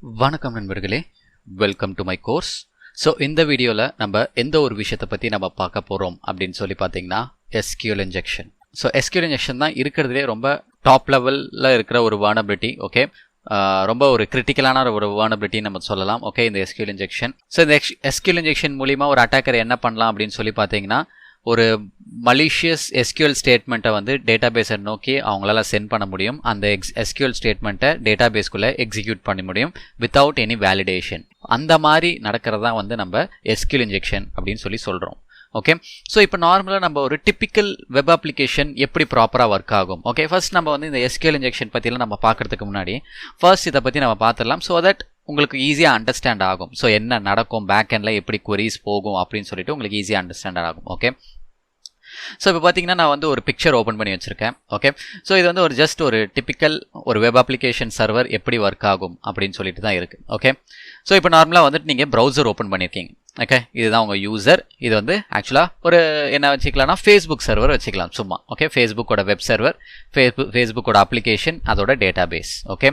வணக்கம் நண்பர்களே, welcome to my course. So இந்த வீடியோவில் நம்ம எந்த ஒரு விஷயத்தை பற்றி நம்ம பார்க்க போகிறோம் அப்படின்னு சொல்லி பார்த்தீங்கன்னா SQL injection. So SQL injection தான் இருக்கிறதுலே ரொம்ப டாப் லெவலில் இருக்கிற ஒரு வல்னரபிலிட்டி. ஓகே, ரொம்ப ஒரு கிரிட்டிக்கலான ஒரு வல்னரபிலிட்டி நம்ம சொல்லலாம். ஓகே, இந்த SQL இன்ஜெக்ஷன். ஸோ இந்த SQL இன்ஜெக்ஷன் மூலிமா ஒரு அட்டாக்கர் என்ன பண்ணலாம் அப்படின்னு சொல்லி பார்த்தீங்கன்னா, ஒரு மலிஷியஸ் SQL ஸ்டேட்மெண்ட்டை வந்து டேட்டாபேஸை நோக்கி அவங்களால சென்ட் பண்ண முடியும். அந்த SQL ஸ்டேட்மெண்ட்டை டேட்டாபேஸ்குள்ளே எக்ஸிக்யூட் பண்ண முடியும் வித்தவுட் எனி வேலிடேஷன். அந்த மாதிரி நடக்கிறது தான் வந்து நம்ம SQL இன்ஜெக்ஷன் அப்படின்னு சொல்லி சொல்கிறோம். ஓகே, ஸோ இப்போ நார்மலாக நம்ம ஒரு டிப்பிக்கல் வெப் அப்ளிகேஷன் எப்படி ப்ராப்பராக ஒர்க் ஆகும். ஓகே, ஃபர்ஸ்ட் நம்ம வந்து இந்த SQL இன்ஜெக்ஷன் பற்றிலாம் நம்ம பார்க்குறதுக்கு முன்னாடி ஃபர்ஸ்ட் இதை பற்றி நம்ம பார்த்துடலாம். ஸோ தட் உங்களுக்கு ஈஸியாக அண்டர்ஸ்டாண்ட் ஆகும். ஸோ என்ன நடக்கும், பேக் எண்டில் எப்படி queries போகும் அப்படின்னு சொல்லிட்டு உங்களுக்கு ஈஸியாக அண்டர்ஸ்டாண்ட் ஆகும். ஓகே, ஸோ இப்போ பார்த்தீங்கன்னா நான் வந்து ஒரு பிக்சர் ஓப்பன் பண்ணி வச்சுருக்கேன். ஓகே, ஸோ இது வந்து ஒரு ஜஸ்ட் ஒரு டிப்பிக்கல் ஒரு வெப் அப்ளிகேஷன் சர்வர் எப்படி ஒர்க் ஆகும் அப்படின்னு சொல்லிட்டு தான் இருக்குது. ஓகே, ஸோ இப்போ நார்மலாக வந்துட்டு நீங்கள் ப்ரௌசர் ஓப்பன் பண்ணியிருக்கீங்க. ஓகே, இதுதான் உங்கள் யூசர். இது வந்து ஆக்சுவலாக ஒரு என்ன வச்சுக்கலாம்னா ஃபேஸ்புக் சர்வர் வச்சுக்கலாம் சும்மா. ஓகே, ஃபேஸ்புக்கோட வெப் சர்வர், ஃபேஸ்புக்கோட அப்ளிகேஷன், அதோட டேட்டாபேஸ். ஓகே,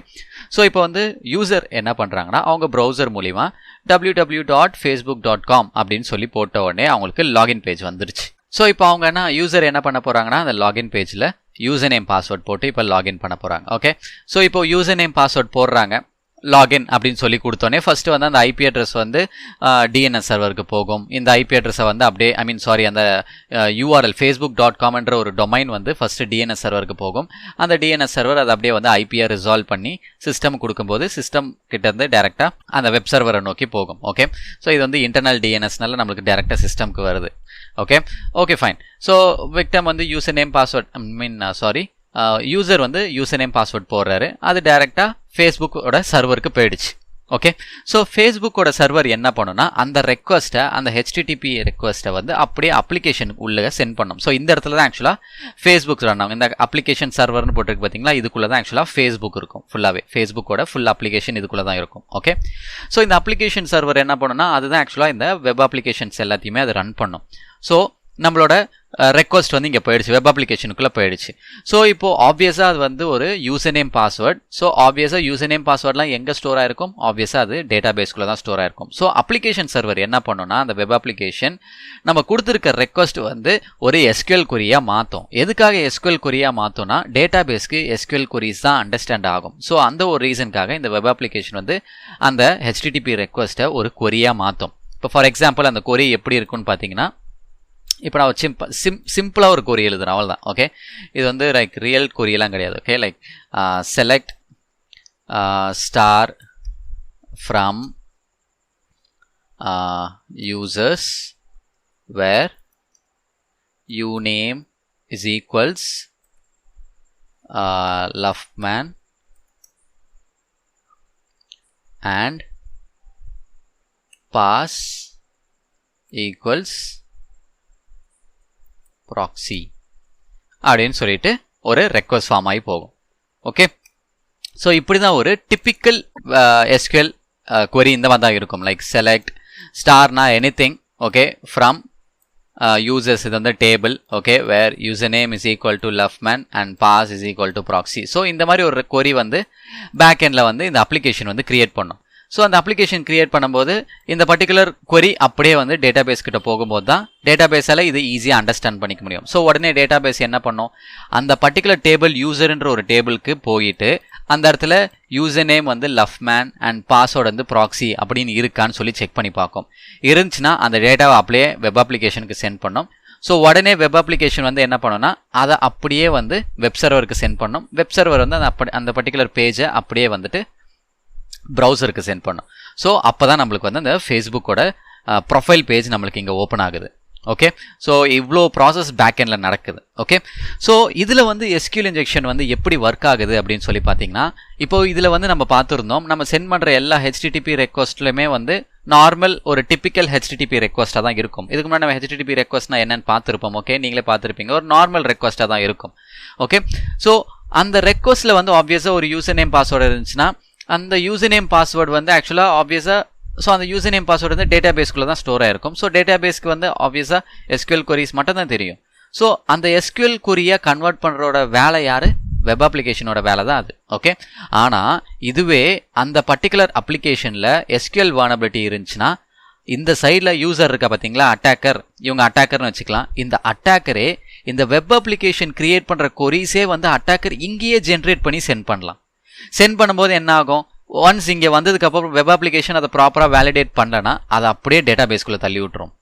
ஸோ இப்போ வந்து யூசர் என்ன பண்ணுறாங்கன்னா அவங்க ப்ரௌசர் மூலிமா www.facebook.com அப்படின்னு சொல்லி போட்ட உடனே அவங்களுக்கு லாகின் பேஜ் வந்துருச்சு. ஸோ இப்போ அவங்க யூசர் என்ன பண்ண போகிறாங்கன்னா அந்த லாகின் பேஜில் யூசர் நேம் பாஸ்வேர்ட் போட்டு இப்போ லாகின் பண்ண போகிறாங்க. ஓகே, ஸோ இப்போ யூசர் நேம் பாஸ்வேர்ட் போடுறாங்க, லாகின் அப்படின்னு சொல்லி கொடுத்தோன்னே ஃபர்ஸ்ட் வந்து அந்த ஐபி அட்ரஸ் வந்து டிஎன்எஸ் சர்வருக்கு போகும். இந்த ஐபி அட்ரஸை வந்து அப்படியே அந்த URL facebook.com ஒரு டொமைன் வந்து ஃபர்ஸ்ட் டிஎன்எஸ் சர்வருக்கு போகும். அந்த டிஎன்எஸ் சர்வர் அதை அப்படியே வந்து ஐபியை ரிசால்வ் பண்ணி சிஸ்டம் கொடுக்கும்போது சிஸ்டம் கிட்டேருந்து டேரெக்டாக அந்த வெப் சர்வரை நோக்கி போகும். ஓகே, ஸோ இது வந்து இன்டர்னல் டிஎன்எஸ்னால நம்மளுக்கு டேரெக்டாக சிஸ்டம்க்கு வருது. Okay, okay fine. So victim வந்து யூசர் நேம் பாஸ்வேர்ட் யூசர் வந்து யூசர் நேம் பாஸ்வேர்ட் போடுறாரு, அது டேரெக்டாக ஃபேஸ்புக்கோட சர்வருக்கு போயிடுச்சு. ஓகே, ஸோ ஃபேஸ்புக்கோட சர்வர் என்ன பண்ணுன்னா அந்த ரெக்வஸ்ட்டை, அந்த HTTP ரெக்வஸ்ட்டை வந்து அப்படியே அப்ளிகேஷன் உள்ள சென்ட் பண்ணும். ஸோ இந்த இடத்துல தான் ஆக்சுவலாக ஃபேஸ்புக் ரன் ஆகும். இந்த அப்ளிகேஷன் சர்வர்னு போட்டிருக்கு பார்த்தீங்களா, இதுக்குள்ளே தான் ஆக்சுவலாக ஃபேஸ்புக் இருக்கும். ஃபுல்லாகவே ஃபேஸ்புக்கோட ஃபுல் அப்ளிகேஷன் இதுக்குள்ளே தான் இருக்கும். ஓகே, ஸோ இந்த அப்ளிகேஷன் சர்வர் என்ன பண்ணுன்னா அதுதான் ஆக்சுவலாக இந்த வெப் அப்ளிகேஷன்ஸ் எல்லாத்தையுமே அது ரன் பண்ணும். ஸோ நம்மளோட ரெக்வஸ்ட் வந்து இங்கே போயிடுச்சு, வெப் அப்ளிகேஷனுக்குள்ளே போயிடுச்சு. ஸோ இப்போது ஆப்வியஸாக அது வந்து ஒரு யூசர் நேம் பாஸ்வேர்ட். ஸோ ஆப்வியஸாக யூசர் நேம் பாஸ்வேர்ட்லாம் எங்கே ஸ்டோர் ஆயிருக்கும், ஆப்வியஸாக அது டேட்டா பேஸ்க்குள்ளே தான் ஸ்டோர் ஆயிருக்கும். ஸோ அப்ளிகேஷன் சர்வர் என்ன பண்ணுன்னா அந்த வெப் அப்ளிகேஷன் நம்ம கொடுத்துருக்க ரெக்வஸ்ட் வந்து ஒரு SQL கொரியாக மாற்றும். எதுக்காக SQL கொரியாக மாற்றோம்னா டேட்டா பேஸ்க்கு SQL கொரிஸ் தான் அண்டர்ஸ்டாண்ட் ஆகும். ஸோ அந்த ஒரு ரீசனுக்காக இந்த வெப் அப்ளிகேஷன் வந்து அந்த HTTP ரெக்வஸ்ட்டை ஒரு கொரியாக மாற்றும். இப்போ ஃபார் எக்ஸாம்பிள் அந்த கொரி எப்படி இருக்குன்னு பார்த்தீங்கன்னா, இப்போ நான் சிம்பிளாக ஒரு கொரி எழுதுறேன், அவ்வளோதான். ஓகே, இது வந்து லைக் ரியல் கொரியெல்லாம் கிடையாது. Okay, like select star from users where யூ நேம் is equals Luffman and pass equals proxy அப்படின்னு சொல்லிட்டு ஒரு ரெக்வஸ்ட் ஃபார்ம் ஆகி போகும். ஓகே, ஸோ இப்படி தான் ஒரு டிப்பிக்கல் SQL query இந்த மாதிரி தான் இருக்கும். லைக் செலக்ட் ஸ்டார்னா எனிதிங். ஓகே, ஃப்ரம் யூசர்ஸ், இது வந்து table. Okay, where user name is equal to Luffman and pass is equal to proxy. So இந்த மாதிரி ஒரு query வந்து பேக் எண்டில் வந்து இந்த அப்ளிகேஷன் வந்து கிரியேட் பண்ணும். ஸோ அந்த அப்ளிகேஷன் கிரியேட் பண்ணும்போது இந்த பர்டிகுலர் query அப்படியே வந்து டேட்டாபேஸ் கிட்ட போகும்போது தான் டேட்டாபேஸால் இது ஈஸியாக அண்டர்ஸ்டாண்ட் பண்ணிக்க முடியும். ஸோ உடனே டேட்டாபேஸ் என்ன பண்ணும், அந்த பர்டிகுலர் டேபிள் யூசர்ன்ற ஒரு டேபிளுக்கு போயிட்டு அந்த இடத்துல யூசர் நேம் வந்து லஃப்மேன் அண்ட் பாஸ்வேர்டு வந்து ப்ராக்ஸி அப்படின்னு இருக்கான்னு சொல்லி செக் பண்ணி பார்க்கும். இருந்துச்சுன்னா அந்த டேட்டாவை அப்படியே வெப் அப்ளிகேஷனுக்கு சென்ட் பண்ணும். ஸோ உடனே வெப் அப்ளிகேஷன் வந்து என்ன பண்ணோன்னா அதை அப்படியே வந்து வெப் சர்வருக்கு சென்ட் பண்ணும். வெப் சர்வர் வந்து அந்த பர்டிகுலர் பேஜை அப்படியே வந்துட்டு ப்ரௌசருக்கு சென்ட் பண்ணும். ஸோ அப்போ தான் நம்மளுக்கு வந்து அந்த ஃபேஸ்புக்கோட ப்ரொஃபைல் பேஜ் நம்மளுக்கு இங்கே ஓப்பன் ஆகுது. ஓகே, ஸோ இவ்வளோ ப்ராசஸ் பேக் எண்டில் நடக்குது. ஓகே, ஸோ இதில் வந்து SQL இன்ஜெக்ஷன் வந்து எப்படி ஒர்க் ஆகுது அப்படின்னு சொல்லி பார்த்தீங்கன்னா, இப்போ இதில் வந்து நம்ம பார்த்துருந்தோம், நம்ம சென்ட் பண்ணுற எல்லா HTTP ரெக்வஸ்ட்லையுமே வந்து நார்மல் ஒரு டிப்பிக்கல் HTTP ரெக்வஸ்ட்டாக தான் இருக்கும். இதுக்கு முன்னாடி நம்ம HTTP ரெக்வஸ்ட்னா என்னன்னு பார்த்துருப்போம். ஓகே, நீங்களே பார்த்துருப்பீங்க, ஒரு நார்மல் ரெக்வஸ்ட்டாக தான் இருக்கும். ஓகே, ஸோ அந்த ரெக்வஸ்ட்டில் வந்து ஆப்வியஸாக ஒரு யூசர் நேம் பாஸ்வேர்டு இருந்துச்சுன்னா அந்த யூசர் நேம் பாஸ்வேர்டு வந்து ஆக்சுவலாக ஆப்வியஸாக ஸோ அந்த யூசர் நேம் பாஸ்வேர்டு வந்து டேட்டா பேஸ்க்குள்ளே தான் ஸ்டோர் ஆயிருக்கும். ஸோ டேட்டா பேஸ்க்கு வந்து ஆப்வியஸாக SQL queries மட்டும் தான் தெரியும். ஸோ அந்த SQL queryயை கன்வெர்ட் பண்ணுறோட வேலை யார், வெப் அப்ளிகேஷனோட வேலை தான் அது. ஓகே, ஆனால் இதுவே அந்த பர்டிகுலர் அப்ளிகேஷனில் SQL வால்னரபிலிட்டி இருந்துச்சுன்னா இந்த சைடில் யூசர் இருக்கா பார்த்தீங்களா, அட்டாக்கர், இவங்க அட்டாக்கர்னு வச்சுக்கலாம். இந்த அட்டாக்கரே இந்த வெப் அப்ளிகேஷன் கிரியேட் பண்ணுற கொரீஸே வந்து அட்டாக்கர் இங்கேயே ஜென்ரேட் பண்ணி சென்ட் பண்ணலாம். சென்ட் பண்ணும்போது என்ன ஆகும், ஒன்ஸ் இங்கே வந்ததுக்கப்புறம் வெப் அப்ளிகேஷன் அதை ப்ராப்பராக வேலிடேட் பண்ணலன்னா அதை அப்படியே டேட்டா பேஸ்குள்ளே தள்ளி விட்டுரும்.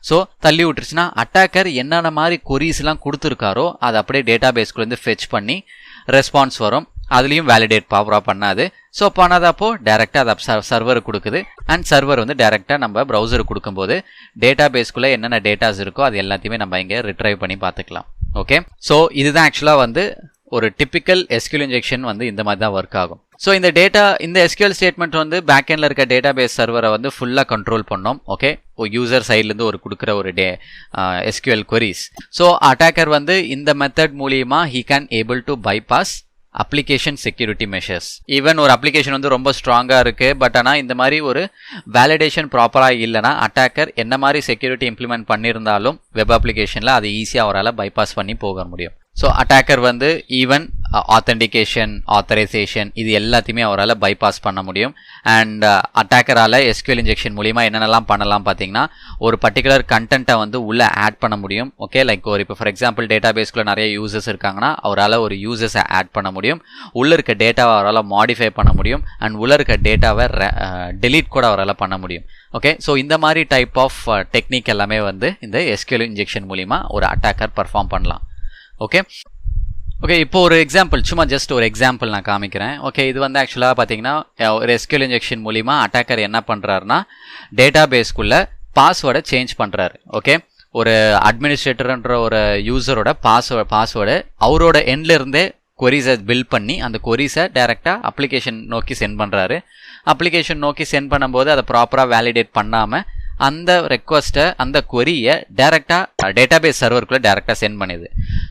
ஸோ தள்ளி விட்டுருச்சுன்னா அட்டாக்கர் என்னென்ன மாதிரி கொரீஸ்லாம் கொடுத்துருக்காரோ அதை அப்படியே டேட்டா பேஸ்குள்ளேருந்து ஃபெச் பண்ணி ரெஸ்பான்ஸ் வரும். அதுலேயும் வேலிடேட் ப்ராப்பராக பண்ணாது. ஸோ பண்ணாதப்போ டேரெக்டாக அதை சர்வருக்கு கொடுக்குது. அண்ட் சர்வர் வந்து டேரெக்டாக நம்ம ப்ரௌசருக்கு கொடுக்கும்போது டேட்டா பேஸ்க்குள்ளே என்னென்ன டேட்டாஸ் இருக்கோ அது எல்லாத்தையுமே நம்ம இங்கே ரிட்ரைவ் பண்ணி பார்த்துக்கலாம். ஓகே, ஸோ இதுதான் ஆக்சுவலாக வந்து ஒரு டிப்பிக்கல் SQL இன்ஜெக்ஷன் வந்து இந்த மாதிரி தான் ஒர்க் ஆகும். ஸோ இந்த SQL ஸ்டேட்மெண்ட் வந்து பேக்கெண்டில் இருக்க டேட்டா பேஸ் சர்வரை வந்து ஃபுல்லாக கண்ட்ரோல் பண்ணோம். ஓகே, யூசர் சைட்லேருந்து கொடுக்குற ஒரு SQL queries. ஸோ அட்டாக்கர் வந்து இந்த மெத்தட் மூலியமா he can able to bypass application security measures. Even ஒரு அப்ளிகேஷன் வந்து ரொம்ப ஸ்ட்ராங்காக இருக்குது, பட் ஆனால் இந்த மாதிரி ஒரு வேலிடேஷன் ப்ராப்பராக இல்லைனா அட்டாக்கர் என்ன மாதிரி செக்யூரிட்டி இம்ப்ளிமெண்ட் பண்ணியிருந்தாலும் வெப் அப்ளிகேஷனில் அதை ஈஸியாக அவரால் பைபாஸ் பண்ணி போக முடியும். ஸோ அட்டாக்கர் வந்து ஈவன் ஆத்தென்டிகேஷன், ஆத்தரைசேஷன் இது எல்லாத்தையுமே அவரால் பைபாஸ் பண்ண முடியும். அண்ட் அட்டாக்கரால் SQL இன்ஜெக்ஷன் மூலிமா என்னென்னலாம் பண்ணலாம் பார்த்தீங்கன்னா, ஒரு பர்டிகுலர் கண்டென்ட்டை வந்து உள்ளே ஆட் பண்ண முடியும். ஓகே, லைக் ஒரு இப்போ ஃபார் எக்ஸாம்பிள் டேட்டா பேஸ்க்குள்ளே நிறைய யூசர்ஸ் இருக்காங்கன்னா அவரால் ஒரு யூசர்ஸை ஆட் பண்ண முடியும். உள்ளே இருக்க டேட்டாவை அவரால் மாடிஃபை பண்ண முடியும். அண்ட் உள்ளே இருக்க டேட்டாவை டெலீட் கூட அவரால் பண்ண முடியும். ஓகே, ஸோ இந்த மாதிரி டைப் ஆஃப் டெக்னிக் எல்லாமே வந்து இந்த SQL இன்ஜெக்ஷன் மூலிமா ஒரு அட்டாக்கர் பர்ஃபார்ம் பண்ணலாம். ஓகே, இப்போ ஒரு எக்ஸாம்பிள், சும்மா ஜஸ்ட் ஒரு எக்ஸாம்பிள் நான் காமிக்கிறேன். ஓகே, இது வந்து ஆக்சுவலாக பார்த்தீங்கன்னா ஒரு SQL இன்ஜெக்ஷன் மூலிமா அட்டாக்கர் என்ன பண்ணுறாருனா டேட்டா பேஸ்க்குள்ளே பாஸ்வேர்டை சேஞ்ச் பண்ணுறாரு. ஓகே, ஒரு அட்மினிஸ்ட்ரேட்டர்ன்ற ஒரு யூசரோட பாஸ்வேர்டு அவரோட எண்ட்லேருந்தே கொரீஸை பில்ட் பண்ணி அந்த கொரீஸை டேரெக்டாக அப்ளிகேஷன் நோக்கி சென்ட் பண்ணுறாரு. அப்ளிகேஷன் நோக்கி சென்ட் பண்ணும்போது அதை ப்ராப்பராக வேலிடேட் பண்ணாமல் அந்த ரெக்வஸ்ட்டை, அந்த கொரியை டேரெக்டாக டேட்டாபேஸ் சர்வருக்குள்ளே டேரெக்டாக சென்ட் பண்ணுது.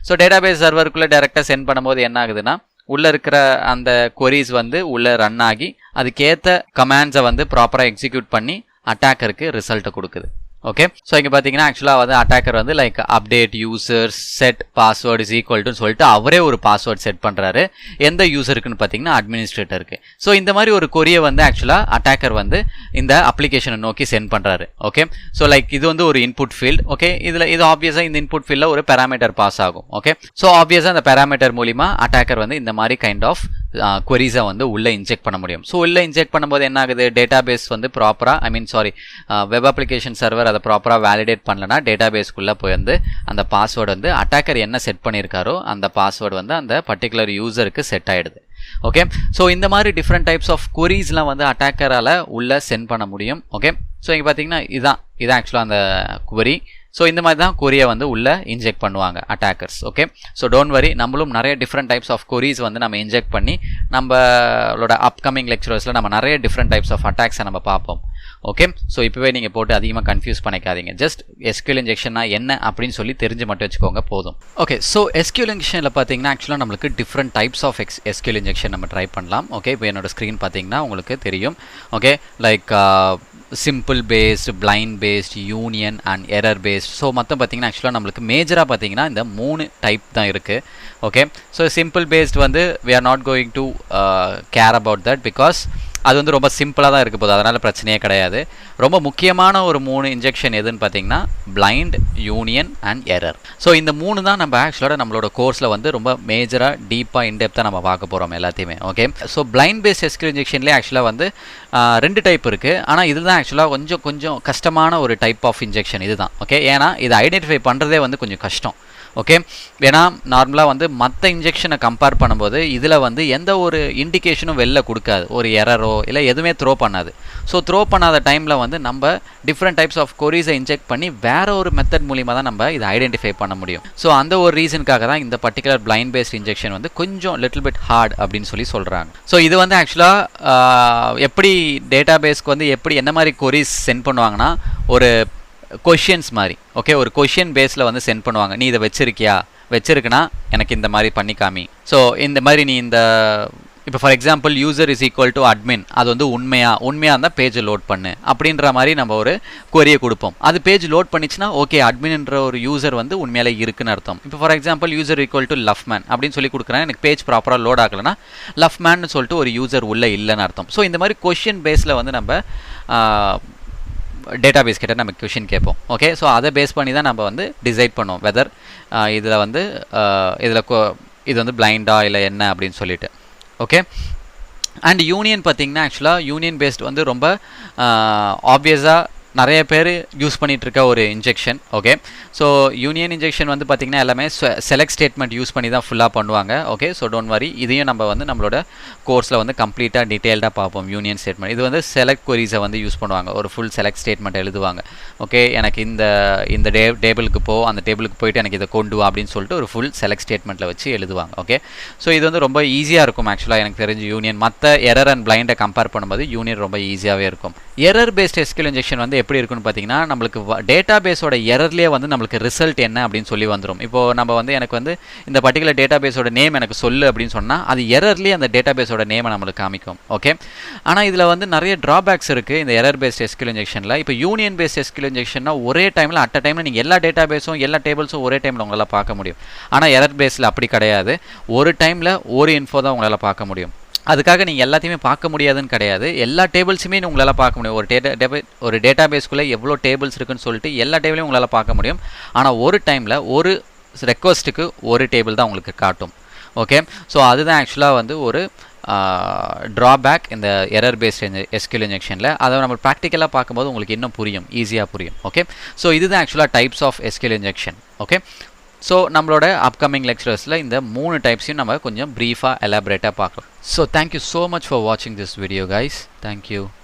ஸோ டேட்டாபேஸ் சர்வருக்குள்ளே டேரெக்டாக சென்ட் பண்ணும்போது என்ன ஆகுதுன்னா, உள்ளே இருக்கிற அந்த கொரீஸ் வந்து உள்ளே ரன் ஆகி அதுக்கேற்ற கமாண்ட்ஸை வந்து ப்ராப்பராக எக்ஸிக்யூட் பண்ணி அட்டாக்கருக்கு ரிசல்ட்டை கொடுக்குது. ஓகே, ஸோ இங்கே பார்த்தீங்கன்னா ஆக்சுவலாக வந்து அட்டாக்கர் வந்து like update users set password is equal டுன்னு சொல்லிட்டு அவரே ஒரு பாஸ்வேர்டு செட் பண்ணுறாரு. எந்த யூசருக்குன்னு பார்த்தீங்கன்னா அட்மினிஸ்ட்ரேட்டருக்கு. ஸோ இந்த மாதிரி ஒரு கொரியை வந்து ஆக்சுவலாக அட்டாக்கர் வந்து இந்த அப்ளிகேஷனை நோக்கி சென்ட் பண்ணுறாரு. ஓகே, ஸோ லைக் இது வந்து ஒரு இன்புட் ஃபீல்டு. ஓகே, இது ஆப்வியஸாக இந்த இன்புட் ஃபீல்டில் ஒரு பேராமீட்டர் பாஸ் ஆகும். ஓகே, ஸோ ஆப்வியஸாக அந்த பேராமீட்டர் மூலிமா அட்டாக்கர் வந்து இந்த மாதிரி கைண்ட் ஆஃப் queries-ஐ வந்து உள்ளே இன்ஜெக்ட் பண்ண முடியும். ஸோ உள்ளே இன்ஜெக்ட் பண்ணும்போது என்ன ஆகுது, டேட்டா பேஸ் வந்து ப்ராப்பராக வெப் அப்ளிகேஷன் சர்வர் அதை ப்ராப்பராக வேலிடேட் பண்ணலன்னா டேட்டா பேஸ்க்குள்ளே போய் வந்து அந்த பாஸ்வேர்டு வந்து அட்டாக்கர் என்ன செட் பண்ணியிருக்காரோ அந்த பாஸ்வேர்டு வந்து அந்த பர்டிகுலர் யூசருக்கு செட் ஆகிடுது. ஓகே, ஸோ இந்த மாதிரி டிஃப்ரெண்ட் டைப்ஸ் ஆஃப் கொரீஸ்லாம் வந்து அட்டாக்கரால் உள்ளே சென்ட் பண்ண முடியும். ஓகே, ஸோ இங்கே பார்த்தீங்கன்னா இதான் ஆக்சுவலாக அந்த query. ஸோ இந்த மாதிரி தான் கொரியை வந்து உள்ளே இன்ஜெக்ட் பண்ணுவாங்க attackers. Okay, so don't worry, நம்மளும் நிறைய டிஃப்ரெண்ட் டைப்ஸ் ஆஃப் கொரீஸ் வந்து நம்ம இன்ஜெக்ட் பண்ணி நம்மளோட அப்கமிங் லெக்சரர்ஸில் நம்ம நிறைய டிஃப்ரெண்ட் டைப்ஸ் ஆஃப் அட்டாக்ஸை நம்ம பார்ப்போம். ஓகே, ஸோ இப்போவே நீங்கள் போட்டு அதிகமாக கன்ஃபியூஸ் பண்ணிக்காதீங்க. ஜஸ்ட் SQL இன்ஜெக்ஷன்னா என்ன அப்படின்னு சொல்லி தெரிஞ்சு மட்டும் வச்சுக்கோங்க போதும். ஓகே, ஸோ SQL இன்ஜெக்ஷனில் பார்த்தீங்கன்னா ஆக்சுவலாக நம்மளுக்கு different types of SQL injection நம்ம ட்ரை பண்ணலாம். ஓகே, இப்போ என்னோட ஸ்க்ரீன் பார்த்தீங்கன்னா உங்களுக்கு தெரியும். Okay, like simple based, blind based, union and error based. So மொத்தம் பார்த்தீங்கன்னா ஆக்சுவலாக நம்மளுக்கு மேஜராக பார்த்தீங்கன்னா இந்த 3 டைப் தான் இருக்குது. ஓகே, ஸோ சிம்பிள் பேஸ்டு வந்து we are not going to care about that because அது வந்து ரொம்ப சிம்பிளாக தான் இருக்க போகுது, அதனால் பிரச்சனையே கிடையாது. ரொம்ப முக்கியமான ஒரு 3 இன்ஜெக்ஷன் எதுன்னு பார்த்தீங்கன்னா blind, union and error. So இந்த 3 தான் நம்ம ஆக்சுவலாக நம்மளோட கோர்ஸில் வந்து ரொம்ப மேஜராக டீப்பாக இன்டெப்த்தாக நம்ம பார்க்க போகிறோம் எல்லாத்தையுமே. Okay, so blind based SQL இன்ஜெக்ஷன்லேயே ஆக்சுவலாக வந்து 2 டைப் இருக்குது. ஆனால் இதுதான் ஆக்சுவலாக கொஞ்சம் கஷ்டமான ஒரு டைப் ஆஃப் இன்ஜெக்ஷன் இதுதான். ஓகே, ஏன்னா இதை ஐடென்டிஃபை பண்ணுறதே வந்து கொஞ்சம் கஷ்டம். ஓகே, ஏன்னா நார்மலாக வந்து மற்ற இன்ஜெக்ஷனை கம்பேர் பண்ணும்போது இதில் வந்து எந்த ஒரு இண்டிகேஷனும் வெளில கொடுக்காது, ஒரு எரரோ இல்லை எதுவுமே த்ரோ பண்ணாது. ஸோ த்ரோ பண்ணாத டைமில் வந்து நம்ம டிஃப்ரெண்ட் டைப்ஸ் ஆஃப் கொரீஸை இன்ஜெக்ட் பண்ணி வேறு ஒரு மெத்தட் மூலிமா தான் நம்ம இதை ஐடென்டிஃபை பண்ண முடியும். ஸோ அந்த ஒரு ரீசனுக்காக தான் இந்த பர்டிகுலர் பிளைண்ட் பேஸ்ட் இன்ஜெக்ஷன் வந்து கொஞ்சம் லிட்டில் பிட் ஹார்ட் அப்படின்னு சொல்லி சொல்கிறாங்க. ஸோ இது வந்து ஆக்சுவலாக எப்படி டேட்டா பேஸ்க்கு வந்து என்ன மாதிரி கொரீஸ் சென்ட் பண்ணுவாங்கன்னா, ஒரு கொஷின்ஸ் மாதிரி. ஓகே, ஒரு கொஷின் பேஸில் வந்து சென்ட் பண்ணுவாங்க. நீ இதை வச்சுருக்குன்னா எனக்கு இந்த மாதிரி பண்ணி காமி. ஸோ இந்த மாதிரி நீ இந்த இப்போ for example user is equal to admin, அது வந்து உண்மையாக இருந்தால் பேஜை லோட் பண்ணு அப்படின்ற மாதிரி நம்ம ஒரு கொரியை கொடுப்போம். அது பேஜ் லோட் பண்ணிச்சுன்னா ஓகே அட்மின்ன்ற ஒரு யூசர் வந்து உண்மையிலே இருக்குன்னு அர்த்தம். இப்போ for example user equal to Luffman அப்படின்னு சொல்லி கொடுக்குறேன், எனக்கு பேஜ் ப்ராப்பராக லோட் ஆகலைன்னா லஃப்மேன்னு சொல்லிட்டு ஒரு யூசர் உள்ளே இல்லைன்னு அர்த்தம். ஸோ இந்த மாதிரி கொஷின் பேஸில் வந்து நம்ம டேட்டா பேஸ் கிட்ட நம்ம கொஷின் கேட்போம். ஓகே, ஸோ அதை பேஸ் பண்ணி தான் நம்ம வந்து டிசைட் பண்ணுவோம் வெதர் இதில் வந்து இது வந்து பிளைண்டா இல்லை என்ன அப்படின்னு சொல்லிட்டு. ஓகே, அண்ட் யூனியன் பார்த்தீங்கன்னா ஆக்சுவலாக யூனியன் பேஸ்ட் வந்து ரொம்ப ஆப்வியஸாக நிறைய பேர் யூஸ் பண்ணிகிட்டு இருக்க ஒரு injection. Okay, so union injection வந்து பார்த்திங்கன்னா எல்லாமே செலக்ட் ஸ்டேட்மெண்ட் யூஸ் பண்ணி தான் ஃபுல்லாக பண்ணுவாங்க. ஓகே, ஸோ டோன்ட் வரி, இதையும் நம்ம வந்து நம்மளோட கோர்ஸில் வந்து கம்ப்ளீட்டாக டீட்டெயில்டாக பார்ப்போம். யூனியன் ஸ்டேட்மெண்ட் இது வந்து செலக்ட் கொரீஸை வந்து யூஸ் பண்ணுவாங்க, ஒரு ஃபுல் செலக்ட் ஸ்டேட்மெண்ட் எழுதுவாங்க. ஓகே, எனக்கு இந்த டேபிளுக்கு அந்த டேபிளுக்கு போயிட்டு எனக்கு இதை கொண்டு வா அப்படின்னு சொல்லிட்டு ஒரு ஃபுல் செலக்ட் ஸ்டேட்மெண்ட்டில் வச்சு எழுதுவாங்க. ஓகே, ஸோ இது வந்து ரொம்ப ஈஸியாக இருக்கும் ஆக்சுவலாக எனக்கு தெரிஞ்சு யூனியன். மற்ற எரர் அண்ட் பிளைண்டை கம்பேர் பண்ணும்போது யூனியன் ரொம்ப ஈஸியாகவே இருக்கும். எரர் பேஸ்ட் SQL இன்ஜெக்ஷன் வந்து எப்படி இருக்குன்னு பார்த்தீங்கன்னா நம்மளுக்கு டேட்டா பேஸோட எரர்லேயே வந்து நம்மளுக்கு ரிசல்ட் என்ன அப்படின்னு சொல்லி வந்துடும். இப்போ நம்ம வந்து எனக்கு வந்து இந்த பர்டிகுலர் டேட்டா பேஸோட நேம் எனக்கு சொல்லு அப்படின்னு சொன்னால் அது எரர்லேயே அந்த டேட்டா பேஸோட நேமை நம்மளுக்கு காமிக்கும். ஓகே, ஆனால் இதில் வந்து நிறைய ட்ராபேக்ஸ் இருக்குது இந்த எரர் பேஸ்ட் SQL இன்ஜெக்ஷனில். இப்போ யூனியன் பேஸ்ட் SQL இன்ஜெக்ஷன்னா ஒரே டைமில் அட் அ டைமில் நீங்கள் எல்லா டேட்டா பேஸும் எல்லா டேபிள்ஸும் ஒரே டைமில் உங்களால் பார்க்க முடியும். ஆனால் எரர் பேஸில் அப்படி கிடையாது, ஒரு டைமில் ஒரு இன்ஃபோ தான் உங்களால் பார்க்க முடியும். அதுக்காக நீங்கள் எல்லாத்தையுமே பார்க்க முடியாதுன்னு கிடையாது, எல்லா டேபிள்ஸுமே உங்களால் பார்க்க முடியும். ஒரு டேட்டா பேஸ்க்குள்ளே எவ்வளோ டேபிள்ஸ் இருக்குன்னு சொல்லிட்டு எல்லா டேபிளையும் உங்களால் பார்க்க முடியும். ஆனால் ஒரு டைமில் ஒரு ரெக்வஸ்ட்டுக்கு ஒரு டேபிள் தான் உங்களுக்கு காட்டும். ஓகே, ஸோ அதுதான் ஆக்சுவலாக வந்து ஒரு ட்ராபேக் இந்த எரர் பேஸ்ட் SQL இன்ஜெக்ஷனில். அதை நம்ம ப்ராக்டிக்கலாக பார்க்கும்போது உங்களுக்கு இன்னும் புரியும், ஈஸியாக புரியும். ஓகே, ஸோ இதுதான் ஆக்சுவலாக டைப்ஸ் ஆஃப் SQL இன்ஜெக்ஷன். ஓகே, ஸோ நம்மளோட அப்கமிங் லெக்சரஸில் இந்த 3 டைப்ஸையும் நம்ம கொஞ்சம் ப்ரீஃபாக எலாபரேட்டாக பார்க்கலாம். So thank you so much for வாட்சிங் திஸ் வீடியோ கைஸ். தேங்க்யூ.